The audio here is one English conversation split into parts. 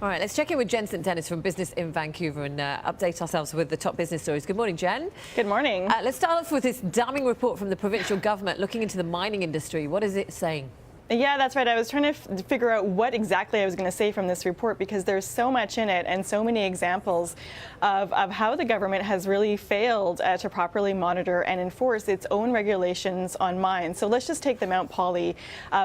All right, let's check in with Jen St. Dennis from Business in Vancouver and update ourselves with the top business stories. Good morning, Jen. Good morning. Let's start off with this damning report from the provincial government looking into the mining industry. What is it saying? Yeah, that's right. I was trying to figure out what exactly I was going to say from this report because there's so much in it and so many examples of how the government has really failed to properly monitor and enforce its own regulations on mines. So let's just take the Mount Poly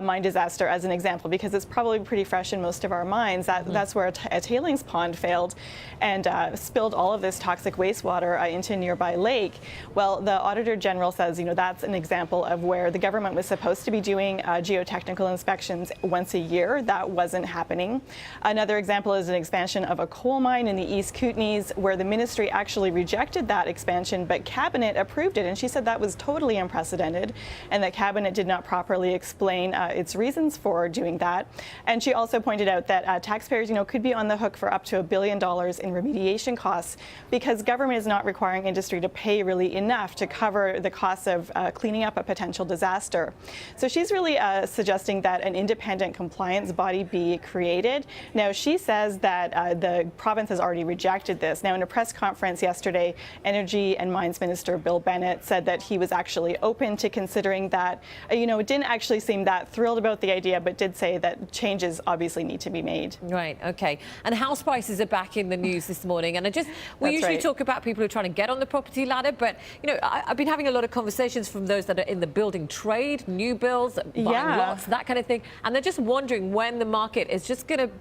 mine disaster as an example because it's probably pretty fresh in most of our minds. That's where a tailings pond failed and spilled all of this toxic wastewater into a nearby lake. Well, the Auditor General says, that's an example of where the government was supposed to be doing geotechnical inspections once a year. That wasn't happening. Another example is an expansion of a coal mine in the East Kootenays where the ministry actually rejected that expansion, but Cabinet approved it. And she said that was totally unprecedented and that Cabinet did not properly explain its reasons for doing that. And she also pointed out that taxpayers, could be on the hook for up to $1 billion in remediation costs because government is not requiring industry to pay really enough to cover the costs of cleaning up a potential disaster. So she's really suggesting that an independent compliance body be created. Now, she says that the province has already rejected this. Now, in a press conference yesterday, Energy and Mines Minister Bill Bennett said that he was actually open to considering that. It didn't actually seem that thrilled about the idea, but did say that changes obviously need to be made. Right, okay. And house prices are back in the news this morning. And we usually talk about people who are trying to get on the property ladder, but, I've been having a lot of conversations from those that are in the building trade, new builds, buying lots, that kind of thing, and they're just wondering when the market is just going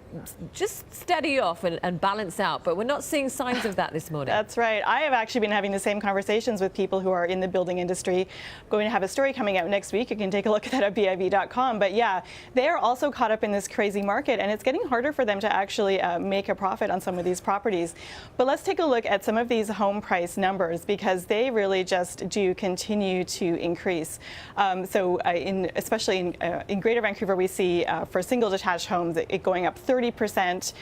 to steady off and balance out, but we're not seeing signs of that this morning. That's right. I have actually been having the same conversations with people who are in the building industry. I'm going to have a story coming out next week. You can take a look at that at BIV.com, but yeah, they're also caught up in this crazy market and it's getting harder for them to actually make a profit on some of these properties. But let's take a look at some of these home price numbers because they really just do continue to increase. Especially in Greater Vancouver, we see for single detached homes it going up 30%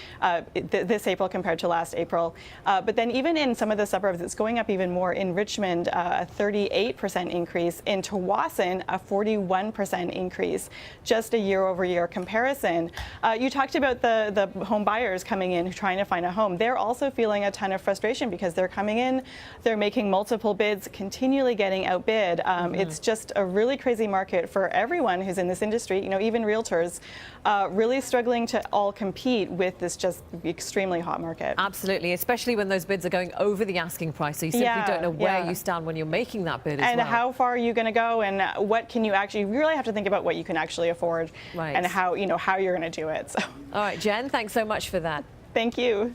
this April compared to last April. But then even in some of the suburbs, it's going up even more. In Richmond, a 38% increase. In Tawasin, a 41% increase. Just a year-over-year comparison. You talked about the home buyers coming in trying to find a home. They're also feeling a ton of frustration because they're coming in, they're making multiple bids, continually getting outbid. It's just a really crazy market for everyone who's in this industry. Even realtors really struggling to all compete with this just extremely hot market. Absolutely, especially when those bids are going over the asking price. So you simply don't know where you stand when you're making that bid and how far are you going to go and what can you you really have to think about what you can actually afford and how you're going to do it. So. All right, Jen, thanks so much for that. Thank you.